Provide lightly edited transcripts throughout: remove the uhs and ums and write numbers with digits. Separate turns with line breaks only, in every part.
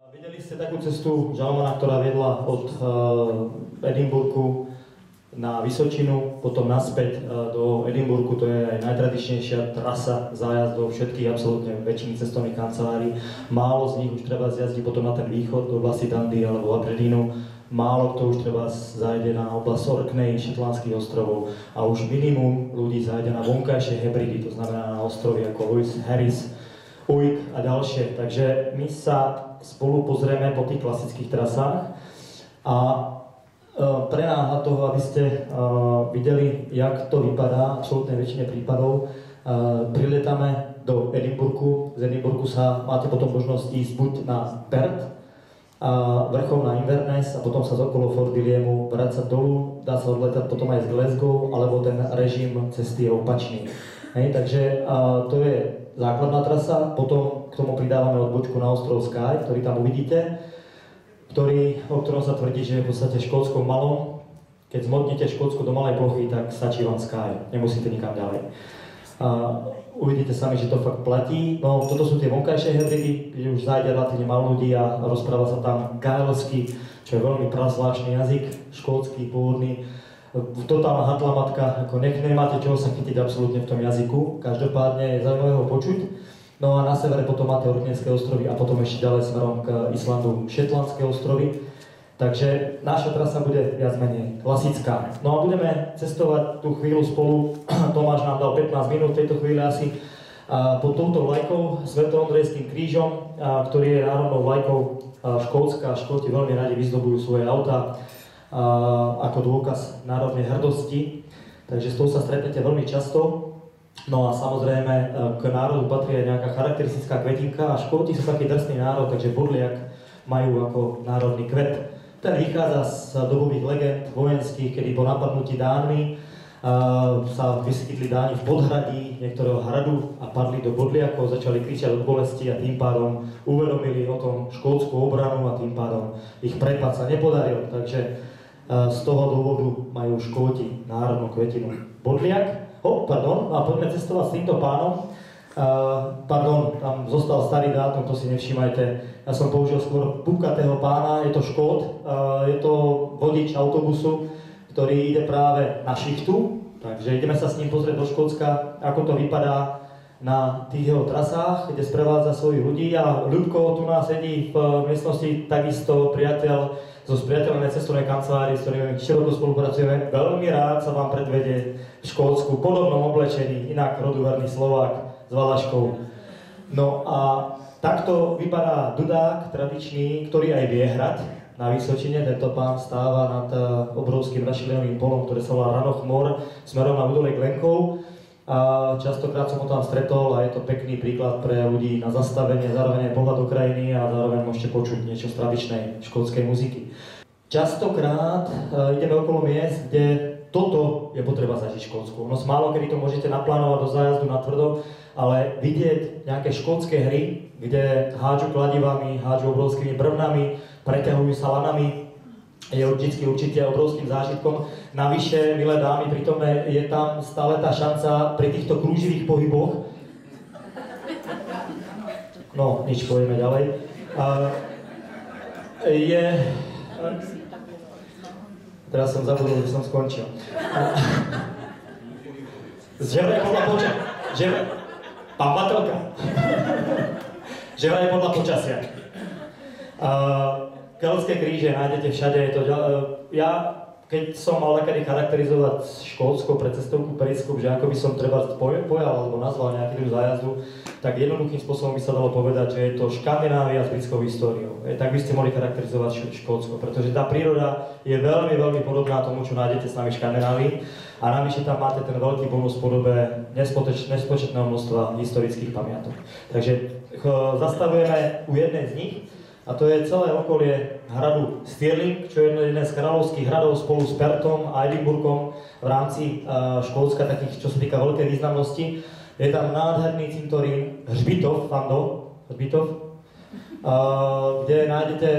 Videli ste takú cestu Žalmana, ktorá viedla od Edinburghu na Vysočinu, potom naspäť do Edinburghu, to je aj najtradičnejšia trasa zájazdov všetkých absolútne väčšiny cestovných kancelárií. Málo z nich už treba zjazdiť potom na ten východ do oblasti Dundee alebo Aberdeenu. Málo kto už treba zajde na oblasť Orkney, Shetlandských ostrovov a už minimum ľudí zajde na vonkajšie Hebridy, to znamená na ostrovy ako Lewis, Harris, Uik a ďalšie. Takže my sa spolu pozrieme po tých klasických trasách a pre nás na toho, aby ste videli, jak to vypadá, absolútne väčšine prípadov, priletame do Edinburghu. Z Edinburghu máte potom možnosť ísť buď na Perth, vrchom na Inverness a potom sa z okolo Fort Williamu vrácať dolu, dá sa odletať potom aj z Glasgow, alebo ten režim cesty je opačný. Hej, takže to je základná trasa, potom k tomu pridávame odbočku na ostrov Skye, ktorý tam uvidíte, o ktorom sa tvrdí, že je v podstate Škótskom malom. Keď zmotnete Škótsko do malej plochy, tak stačí vám Skye, nemusíte nikam ďalej. Uvidíte sami, že to fakt platí. No, toto sú tie vonkajšie Hebridy, kde už zájde relatívne málo ľudí a rozpráva sa tam gaelsky, čo je veľmi prazvláštny jazyk, škótsky, pôvodný. Totálna hatlamatka, ako nemáte čoho sa chytiť absolútne v tom jazyku. Každopádne je zaujímavé ho počuť. No a na severe potom máte Orkneyské ostrovy a potom ešte ďalej smerom k Islandu Shetlandské ostrovy. Takže naša trasa bude viac menej klasická. No a budeme cestovať tú chvíľu spolu. Tomáš nám dal 15 minút v tejto chvíli asi pod touto vlajkou, Sveto-Ondrejským krížom, ktorý je národnou vlajkou Škótska. Škóti veľmi radi vyzdobujú svoje autá ako dôkaz národnej hrdosti. Takže s tou sa stretnete veľmi často. No a samozrejme k národu patrí aj nejaká charakteristická kvetinka a Škóti sú taký drsný národ, takže bodliak majú ako národný kvet. Ten vychádza z dobových legend vojenských, kedy po napadnutí Dánmi sa vyskytli Dáni v podhradí niektorého hradu a padli do bodliakov, začali kričať od bolesti a tým pádom uvedomili o tom škótsku obranu a tým pádom ich prepad sa nepodaril. Takže z toho dôvodu majú Škóti národnú kvetinu bodliak. A poďme cestovať s týmto pánom. Tam zostal starý dátum, to si nevšímajte. Ja som použil skôr pupkatého pána, je to Škót, je to vodič autobusu, ktorý ide práve na šichtu, takže ideme sa s ním pozrieť do Škótska, ako to vypadá na tých jeho trasách, kde sprevádza svojich ľudí. A Ľubko tu nás sedí v miestnosti, takisto priateľ zo spriateľnej cestovnej kancelárii, s ktorými široko spolupracujeme. Veľmi rád sa vám predvedie v Škótsku, podobnom oblečení, inak roduverný Slovák s valaškou. No a takto vypadá dudák tradičný, ktorý aj vie hrať na Vysočine. Tento pán stáva nad obrovským rašelinovým polom, ktoré sa volá Rannoch Moor, smerom na údolie Glenkov. A častokrát som ho tam stretol a je to pekný príklad pre ľudí na zastavenie, zároveň aj pohľad do krajiny a zároveň môžete počuť niečo z tradičnej škótskej muziky. Častokrát ideme okolo miest, kde toto je potreba zažiť Škótsku. No málo kedy to môžete naplánovať do zájazdu na tvrdo, ale vidieť nejaké škótske hry, kde hádžu kladivami, hádžu obrovskými brvnami, preťahujú sa lanami, je vždycky určite obrovským zážitkom. Navyše, milé dámy, pritom je tam stále tá šanca pri týchto krúživých pohyboch. No, nič, pôjdeme ďalej. Teraz som zabudol, že som skončil. Ževre podľa počasia. Pán Batelka. Ževre podľa počasia. Keltské kríže nájdete všade. Ja, keď som mal takedy charakterizovať Škótsko pre cestovku Periscope, že ako by som treba pojal alebo nazval nejaký druh zájazdu, tak jednoduchým spôsobom by sa dalo povedať, že je to Škandinávia s britskou históriou. Tak by ste mohli charakterizovať Škótsko, pretože tá príroda je veľmi, veľmi podobná tomu, čo nájdete s nami v Škandinávii. A navyše tam máte ten veľký bonus v podobe nespočetného množstva historických pamiatok. Takže zastavujeme u jednej z nich. A to je celé okolie hradu Stirling, čo je jeden z kráľovských hradov spolu s Perthom a Edinburghom v rámci Škótska, takých, čo sa týka veľkej významnosti. Je tam nádherný cintorín Hřbitov, kde nájdete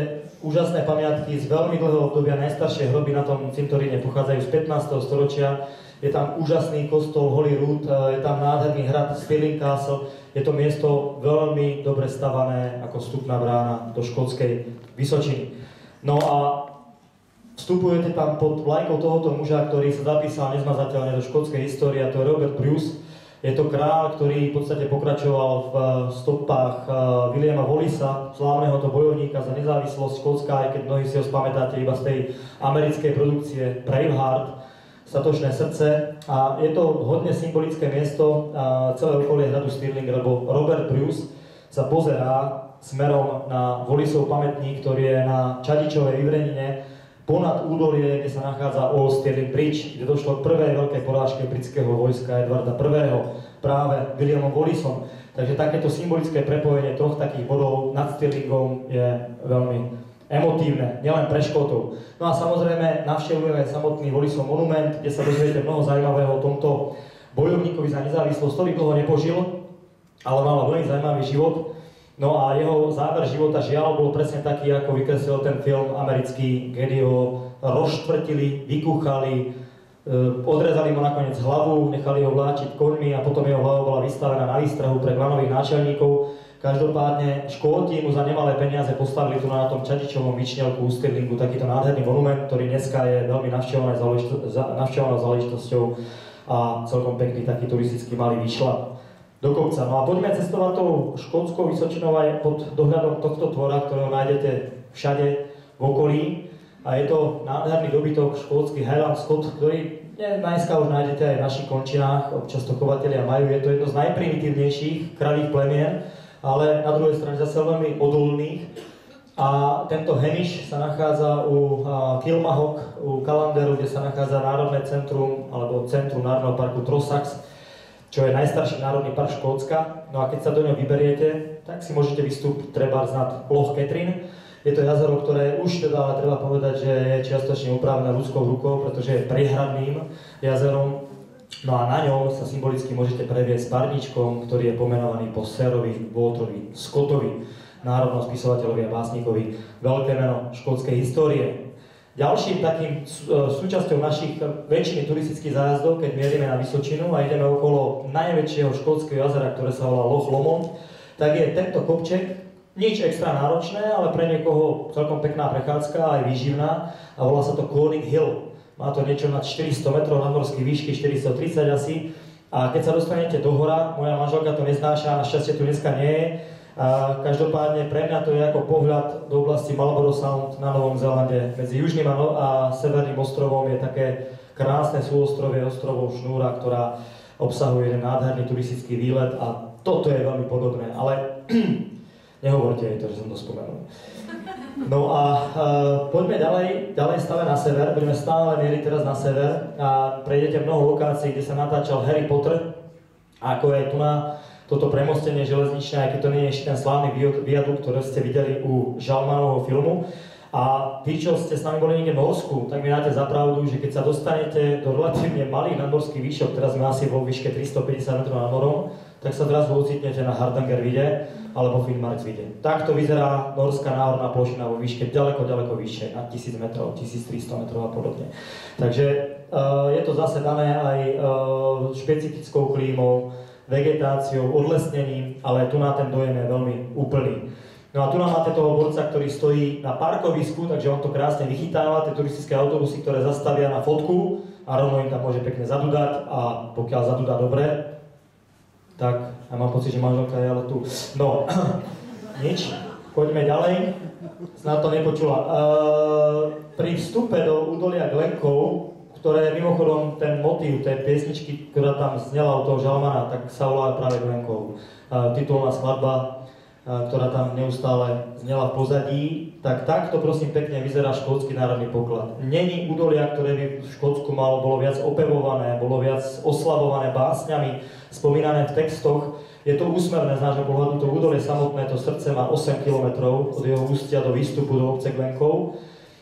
úžasné pamiatky z veľmi dlhého obdobia. Najstaršie hroby na tom cintoríne pochádzajú z 15. storočia. je tam úžasný kostol Holyrood, je tam nádherný hrad Stirling Castle, je to miesto veľmi dobre stavané ako vstupná brána do škótskej Vysočiny. No a vstupujete tam pod vlajkou tohoto muža, ktorý sa zapísal nezmazateľne do škótskej histórie, a to je Robert Bruce. Je to kráľ, ktorý v podstate pokračoval v stopách Williama Wallisa, slávneho to bojovníka za nezávislosť Škótska, aj keď mnohí si ho spamätáte iba z tej americkej produkcie Braveheart, Statočné srdce. A je to hodne symbolické miesto celé okolie hradu Stirling, lebo Robert Bruce sa pozerá smerom na Wallisov pamätník, ktorý je na Čadičovej Ivrenine, ponad údolie, kde sa nachádza Old Stirling Bridge, kde došlo k prvej veľkej porážke britského vojska Edvarda I. práve Williamom Wallisom. Takže takéto symbolické prepojenie troch takých bodov nad Stirlingom je veľmi emotívne, nielen pre Škótov. No a samozrejme navštevujeme samotný Wallisov monument, kde sa dozviete mnoho zaujímavého o tomto bojovníkovi za nezávislosť, ktorý dlho nepožil, ale mal veľmi zaujímavý život. No a jeho záver života žiaľ bol presne taký, ako vykreslil ten film americký, kedy ho rozštvrtili, vykúchali, odrezali mu nakoniec hlavu, nechali ho vláčiť koňmi a potom jeho hlava bola vystavená na výstrahu pre klanových náčelníkov. Každopádne Škóti mu za nemalé peniaze postavili tu na tom Čadičovom Vyčnielku u Stirlingu takýto nádherný monument, ktorý dneska je veľmi navštevovanou záležitosťou a celkom pekný taký turistický malý výšľap do kopca. No a poďme cestovať tou škótskou Vysočinou aj pod dohľadom tohto tvora, ktorého nájdete všade v okolí. A je to nádherný dobytok škótsky Highland Scot, ktorý dneska už nájdete aj v našich končinách, občas to chovatelia majú. Je to jedno z najprimitívnejších kravých plemien, ale na druhej strane zase veľmi odolných. A tento hemiš sa nachádza u Kilmahok, u Calanderu, kde sa nachádza Národné centrum, alebo Centrum Národného parku Trossachs, čo je najstarší národný park Škótska. No a keď sa do ňoho vyberiete, tak si môžete vystúpiť trebárs nad Loch Katrine. Je to jazero, ktoré už teda, ale treba povedať, že je čiastočne upravené ľudskou rukou, pretože je priehradným jazerom. No a na ňom sa symbolicky môžete previesť parníčkom, ktorý je pomenovaný po Sirovi Walterovi Scottovi, národnom spisovateľovi a básnikovi, veľké meno škótskej histórie. Ďalším takým súčasťou našich väčšiny turistických zájazdov, keď mierime na Vysočinu a ideme okolo najväčšieho škótskeho jazera, ktoré sa volá Loch Lomond, tak je tento kopček nič extra náročné, ale pre niekoho celkom pekná prechádzka, aj výživná, a volá sa to Corning Hill. Má to niečo nad 400 metrov nadmorskej výšky, 430 asi. A keď sa dostanete do hora, moja manželka to neznáša, našťastie tu dneska nie je. Každopádne pre mňa to je ako pohľad do oblasti Marlborough Sound na Novom Zélande. Medzi južným a severným ostrovom je také krásne súostrovie ostrovov Šnúra, ktorá obsahuje jeden nádherný turistický výlet a toto je veľmi podobné, ale nehovorte jej to, že som to spomenul. No a poďme ďalej stále na sever, budeme stále mieriť teraz na sever a prejdete mnoho lokácií, kde sa natáčal Harry Potter, ako je tu na toto premostenie železničné, aj keď to nie je ešte ten slávny viadukt, ktorý ste videli u Žalmanovho filmu. A tí, čo ste s nami boli niekde v Norsku, tak mi dáte za pravdu, že keď sa dostanete do relatívne malých nadmorských výšok, teraz sme asi vo výške 350 metrov nad morom, tak sa zrazu ocitnete na Hardangervide alebo Finnmarksvide. Takto vyzerá norská náhorná plošina vo výške ďaleko vyššie, na 1000 metrov, 1300 metrov a podobne. Takže je to zase dané aj špecifickou klímou, vegetáciou, odlesnením, ale tu na ten dojem je veľmi úplný. No a tu nám máte toho borca, ktorý stojí na parkovisku, takže on to krásne vychytáva, tie turistické autobusy, ktoré zastavia na fotku a rovno im tam môže pekne zadudať a pokiaľ zadudá dobre, tak ja mám pocit, že manželka je ale tu. No, nič, poďme ďalej, snad to nepočula. Pri vstupe do údolia Glenkov, ktoré mimochodom ten motív tej piesničky, ktorá tam znela u toho Žalmana, tak sa volá práve Glenkov. Titulná skladba, ktorá tam neustále znela v pozadí, tak takto prosím pekne vyzerá škótsky národný poklad. Není údolia, ktoré by v Škótsku bolo viac opevované, bolo viac oslavované básňami, spomínané v textoch. Je to úsmevné z nášho pohľadu, to údolie samotné, to srdce má 8 km od jeho ústia do výstupu do obce Glenkov,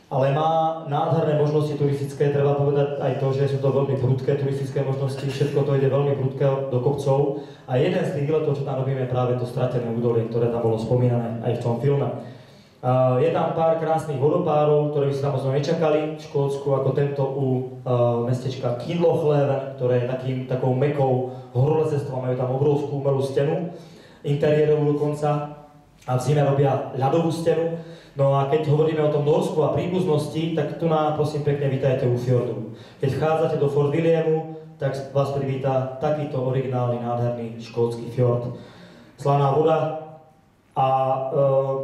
ale má nádherné možnosti turistické, treba povedať aj to, že sú to veľmi prudké turistické možnosti, všetko to ide veľmi prudké do kopcov a jeden z tých výletov, čo tam robíme, je práve to stratené údolie, ktoré tam bolo spomínané aj v tom filme. Je tam pár krásnych vodopádov, ktoré by ste tam možno nečakali v Škótsku, ako tento u mestečka Kinlochleven, ktoré je takou mekou horolezectva, majú tam obrovskú umelú stenu, interiérovú dokonca, a v zime robia ľadovú stenu. No a keď hovoríme o tom Norsku a príbuznosti, tak tu nám prosím pekne vítajte u fjordu. Keď vchádzate do Fort Williamu, tak vás privíta takýto originálny, nádherný škótsky fjord. Slaná voda. A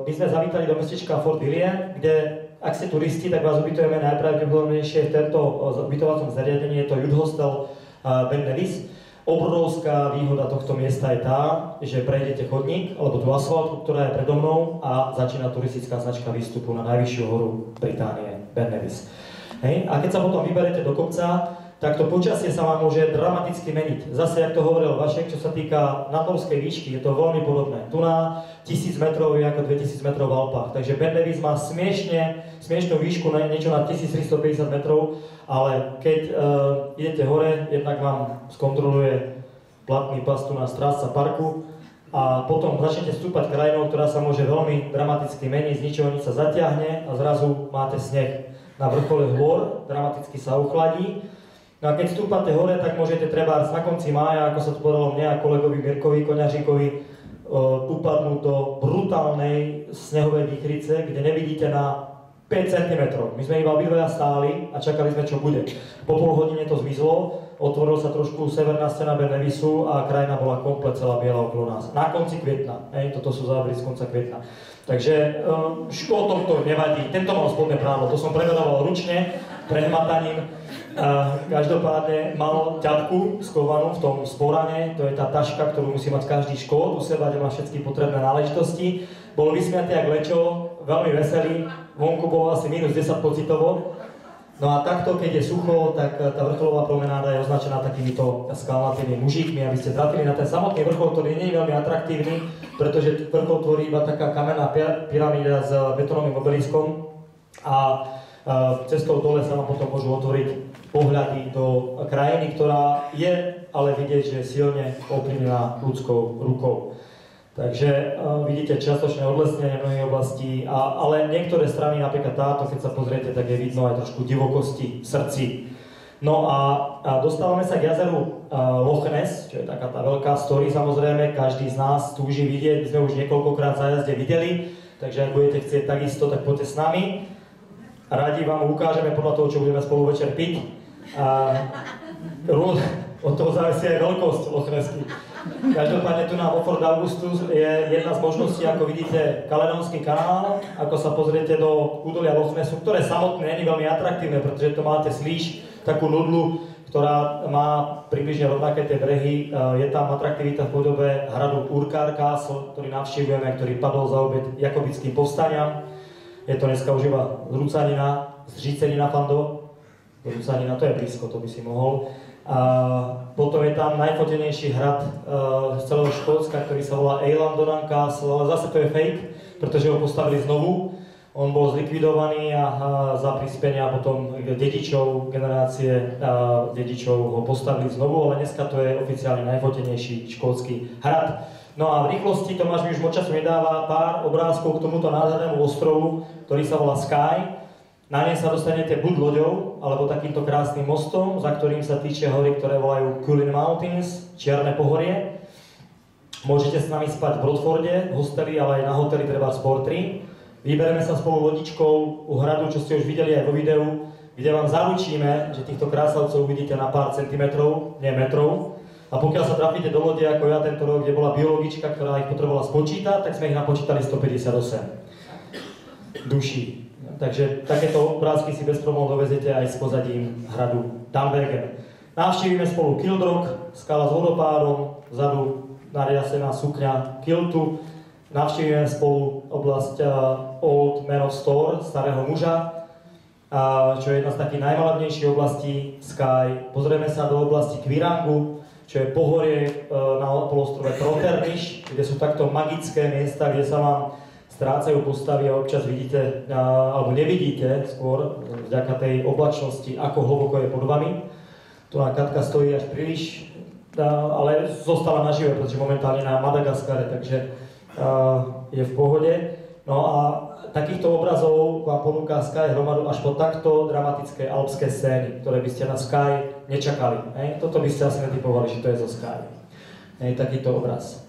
my sme zavítali do mestečka Fort William, kde, ak ste turisti, tak vás ubytujeme najpravdepodobnejšie v tomto ubytovacom zariadení, je to Youth Hostel Ben Nevis. Obrovská výhoda tohto miesta je tá, že prejdete chodník, alebo tú asfaltku, ktorá je predo mnou a začína turistická značka výstupu na najvyššiu horu Británie, Ben Nevis. Hej. A keď sa potom vyberete do kopca, tak to počasie sa vám môže dramaticky meniť. Zase, jak to hovoril Vašek, čo sa týka nadmorskej výšky, je to veľmi podobné. Tu na 1000 metrov je ako 2000 metrov v Alpách, takže Ben Nevis má smiešnú výšku, niečo na 1350 metrov, ale keď idete hore, jednak vám skontroluje platný pas tu na strážca parku a potom začnete stúpať krajinou, ktorá sa môže veľmi dramaticky meniť, z ničoho nič sa zatiahne a zrazu máte sneh. Na vrchole hôr dramaticky sa ochladí. No a keď stúpate hore, tak môžete trebárs na konci mája, ako sa to povedalo mne a kolegovi Mirkovi Koňaříkovi, upadnúť do brutálnej snehovej výchrice, kde nevidíte na 5 cm. My sme iba obidvaja stáli a čakali sme, čo bude. Po pol hodine to zmizlo, otvoril sa trošku severná scéna Ben Nevisu a krajina bola komplet celá biela okolo nás. Na konci kvietna, toto sú zábery z konca kvietna. Takže škótom to nevadí, tento mal spodné právo, to som prevedával ručne, prehmataním. Každopádne mal ťapku skovanú v tom sporane, to je tá taška, ktorú musí mať každý škód u seba, kde má všetky potrebné náležitosti. Bol vysmiatý jak lečo, veľmi veselý, vonku bolo asi minus 10 pocitovo. No a takto, keď je sucho, tak tá vrcholová promenáda je označená takýmito skalnatými mužíkmi, aby ste trafili na ten samotný vrchol, ktorý nie je veľmi atraktívny, pretože vrchol tvorí iba taká kamenná pyramída s betónovým obeliskom a cestou dole sa vám potom môžu otvoriť pohľady do krajiny, ktorá je ale vidieť, že je silne ovplyvnená ľudskou rukou. Takže vidíte čiastočné odlesnenie mnohých oblastí, ale niektoré strany, napríklad táto, keď sa pozriete, tak je vidno aj trošku divokosti v srdci. No a dostávame sa k jazeru Loch Ness, čo je taká tá veľká story samozrejme, každý z nás túži vidieť, my sme už niekoľkokrát za jazde videli, takže ak budete chcieť takisto, tak poďte s nami. Radi vám ukážeme podľa toho, čo budeme spolu večer piť. Od toho závisí aj veľkosť Loch Nessky. Každopádne tu na Fort Augustus je jedna z možností, ako vidíte, Kaledonský kanál, ako sa pozriete do údolia Loch Nessu, ktoré samotné nie je veľmi atraktívne, pretože to máte slíž, takú nudlu, ktorá má približne rovnaké tie brehy. Je tam atraktivita v podobe hradu Urquhart Castle, ktorý navštívujeme, ktorý padol za obed jakobickým povstaniam. Je to dneska už iba zřícenina Fando. Zrúcanina, to je blízko, to by si mohol. A potom je tam najfotenejší hrad z celého Škótska, ktorý sa volá Eilandonan Castle, ale zase to je fake, pretože ho postavili znovu. On bol zlikvidovaný a za prispenia potom dedičov, generácie dedičov ho postavili znovu, ale dneska to je oficiálne najfotenejší škótsky hrad. No a v rýchlosti Tomáš mi už moc času nedáva pár obrázkov k tomuto nádhernému ostrovu, ktorý sa volá Skye. Na nej sa dostanete buď loďou, alebo takýmto krásnym mostom, za ktorým sa týčia hory, ktoré volajú Culin Mountains, Čierne pohorie. Môžete s nami spať v Brodforde, v hosteli, ale aj na hoteli trebárs Portree. Vybereme sa spolu lodičkou u hradu, čo ste už videli aj vo videu, kde vám zaručíme, že týchto krásavcov uvidíte na pár centimetrov, nie metrov. A pokiaľ sa trafíte do lode, ako ja tento rok, kde bola biologička, ktorá ich potrebovala spočítať, tak sme ich napočítali 158 duší. Takže takéto obrázky si bez problémov dovezete aj s pozadím hradu Dunvegan. Navštívime spolu Kildrock, skala s vodopádom, vzadu nariasená sukňa Kiltu. Navštívime spolu oblasť Old Man of Store, starého muža, čo je jedna z takých najmalebnejších oblastí Skye. Pozrieme sa do oblasti Kvirangu, čo je pohorie na polostrove Trotternish, kde sú takto magické miesta, kde sa vám strácajú postavy a občas vidíte, alebo nevidíte skôr, vďaka tej oblačnosti, ako hlboko je pod vami. Tu na Katka stojí až príliš, ale zostala nažive, pretože momentálne na Madagaskare, takže je v pohode. No a takýchto obrazov vám ponúka Sky hromadu až po takto dramatické alpské scény, ktoré by ste na Sky nečakali. Toto by ste asi netypovali, že to je zo Sky. Takýto obraz.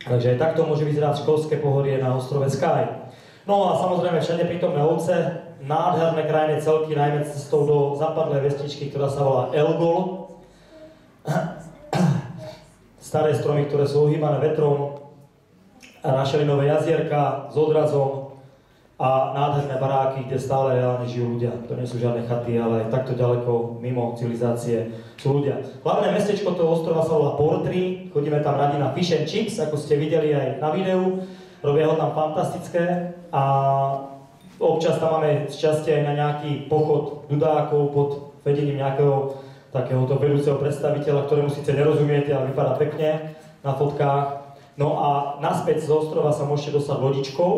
Takže takto môže vyzerať školské pohorie na ostrove Sky. No a samozrejme všade prítomné ovce, nádherné krajné celky, najmä cestou do zapadlej vestičky, ktorá sa volá Elgol. Staré stromy, ktoré sú ohýbané vetrom, rašelinové jazierka s odrazom a nádherné baráky, kde stále reálne žijú ľudia. To nie sú žiadne chaty, ale takto ďaleko mimo civilizácie sú ľudia. Hlavné mestečko toho ostrova sa volá Portree, chodíme tam radi na fish and chips, ako ste videli aj na videu. Robia ho tam fantastické a občas tam máme šťastie aj na nejaký pochod dudákov pod vedením nejakého takéhoto vedúceho predstaviteľa, ktorému síce nerozumiete, ale vypadá pekne na fotkách. No a naspäť z ostrova sa môžete dostať lodičkou,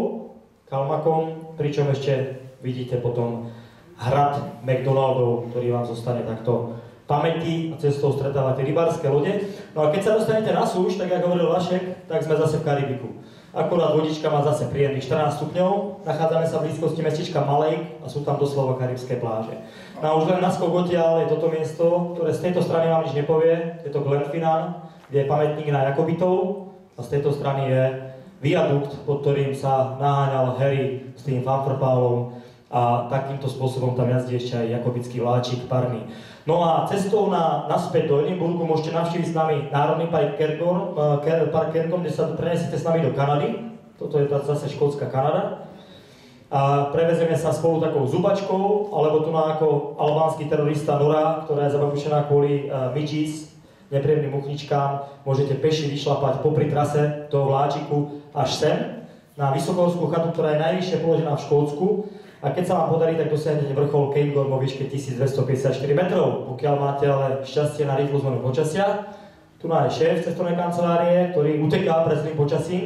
kalmakom, pričom ešte vidíte potom hrad McDonaldov, ktorý vám zostane takto v pamäti a cestou stretávate rybárske lode. No a keď sa dostanete na súš, tak ako hovoril Vašek, tak sme zase v Karibiku. Akurát vodička má zase príjemných 14 stupňov, nachádzame sa v blízkosti mestečka Malej a sú tam doslova karibské pláže. No a už len naskok odtiaľ je toto miesto, ktoré z tejto strany vám nič nepovie, je to Glenfinnan, kde je pamätník na Jakobitov a z tejto strany je viadukt, pod ktorým sa naháňal Harry s tým fanfrpálom a takýmto spôsobom tam jazdí ešte aj jakobitský vláčik parný. No a cestou naspäť do Edinburgu môžete navštíviť s nami Národný park Cairngorm, kde sa prenesiete s nami do Kanady. Toto je zase škótska Kanada. A prevezeme sa spolu takou zubačkou, alebo tu ako albánsky terorista Nora, ktorá je zababušená kvôli midges, nepríjemným muchničkám. Môžete peši vyšlapať popri trase toho vláčiku až sem, na vysokohorskú chatu, ktorá je najvyššie položená v Škótsku. A keď sa vám podarí, tak dosiahnete vrchol Cairngorm vo výške 1254 metrov. Pokiaľ máte ale šťastie na rýchlu zmenu počasia, tu je šéf cestovnej kancelárie, ktorý uteká pred zlým počasím.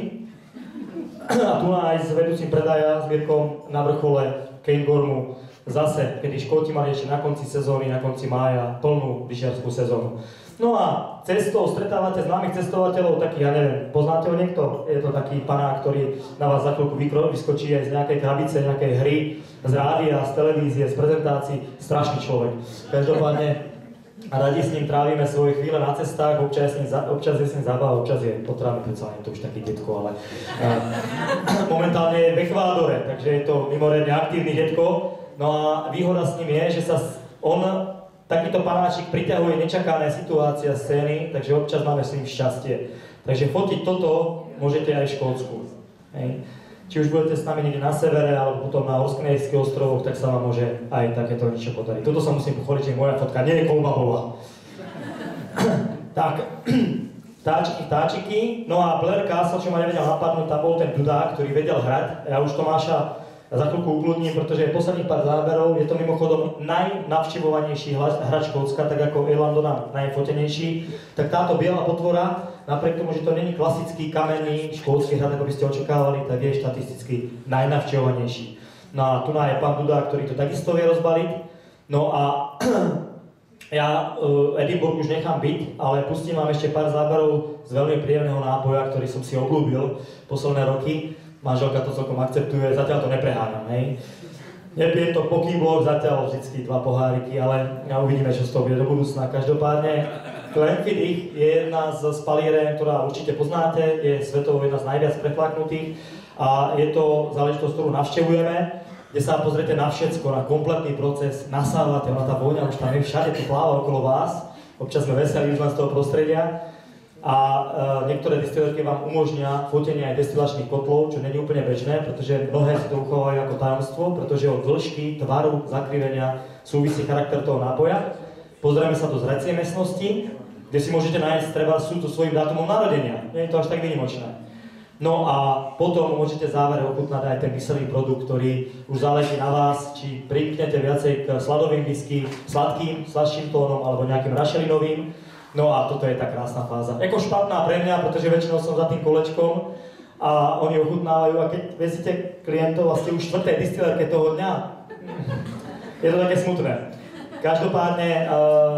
A tu aj s vedúcim predaja s Mirkom na vrchole Cairngormu zase, kedy Škóti mali ešte na konci sezóny, na konci mája, plnú lyžiarsku sezónu. No a cestou stretávate známych cestovateľov, takých, ja neviem, poznáte ho niekto? Je to taký panák, ktorý na vás za chvíľku vyskočí aj z nejakej krabice, nejakej hry, z rádia, z televízie, z prezentácií. Strašný človek. Každopádne radi s ním trávime svoje chvíle na cestách, občas je s ním zábava, občas je potravný, predsa nie je to už taký detko, ale momentálne je v Ekvádore, takže je to mimoriadne aktívny detko. No a výhoda s ním je, že takýto panáčik priťahuje nečakané situácie a scény, takže občas máme s ním šťastie. Takže fotiť toto môžete aj v Škótsku. Hej. Či už budete s nami niekde na severe, alebo potom na Orkneyských ostrovoch, tak sa vám môže aj takéto niečo podariť. Toto sa musím pochváliť, že moja fotka nie je kolbabová. Tak, vtáčiky. No a Blair Castle, čo ma nevedel napadnúť, tam bol ten dudák, ktorý vedel hrať. Ja už Tomáša za chvíľku ukludním, pretože posledných pár záberov je to mimochodom najnavštevovanejší hráč Škótska, tak ako Irlandona najfotenejší. Tak táto biela potvora, napriek tomu, že to není klasický kamenný škótsky hrad, ako by ste očakávali, tak je štatisticky najnavštevovanejší. No a tu je pán Duda, ktorý to takisto vie rozbaliť. No a ja Edinburgh už nechám byť, ale pustím vám ešte pár záberov z veľmi príjemného nápoja, ktorý som si obľúbil posledné roky. Manželka to celkom akceptuje, zatiaľ to nepreháňam, hej. Nepijem to pokýmblok, zatiaľ vždycky 2 poháriky, ale uvidíme, čo z toho bude do budúcna. Každopádne, Glenfiddich je jedna z spalíren, ktorá určite poznáte, je svetovo jedna z najviac prefláknutých a je to záležitosť, ktorú navštevujeme, kde sa pozriete na všetko, na kompletný proces, nasávate, tá vôňa už tam je všade, tu pláva okolo vás, občas sme veselí už len z toho prostredia. A niektoré destilerky vám umožnia fotenie aj destilačných kotlov, čo nie je úplne bežné, pretože mnohé si to uchovajú ako tajomstvo, pretože od dĺžky, tvaru, zakrivenia súvisí charakter toho nápoja. Pozrieme sa do zracie miestnosti, kde si môžete nájsť treba súd so svojím dátumom narodenia. Nie je to až tak výnimočné. No a potom môžete v závere ochutnať aj ten kyselý produkt, ktorý už záleží na vás, či primknete viacej k sladovým whisky, sladším tónom alebo nejakým rašelinovým. No a toto je tá krásna fáza. Eko špatná pre mňa, pretože väčšinou som za tým kolečkom a oni ochutnávajú a keď vezete klientov a ste už 4. distilérke toho dňa, je to také smutné. Každopádne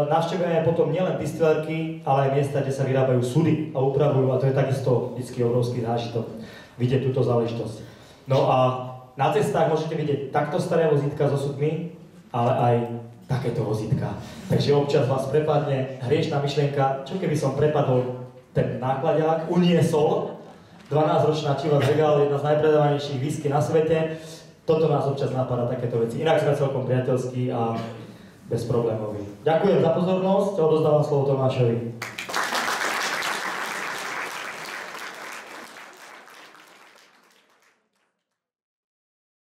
navštevujeme potom nielen distilérky, ale aj miesta, kde sa vyrábajú sudy a upravujú a to je takisto vždycky obrovský zážitok vidieť túto záležitosť. No a na cestách môžete vidieť takto staré vozítka so sudmi, ale aj takéto vozítka. Takže občas vás prepadne hriešná myšlienka, čo keby som prepadol ten nákladák, uniesol, 12-ročná Chivas Regal, jedna z najpredávanejších whisky na svete. Toto nás občas napadá, takéto veci. Inak sme celkom priateľskí a bezproblémoví. Ďakujem za pozornosť a odozdávam slovo Tomášovi.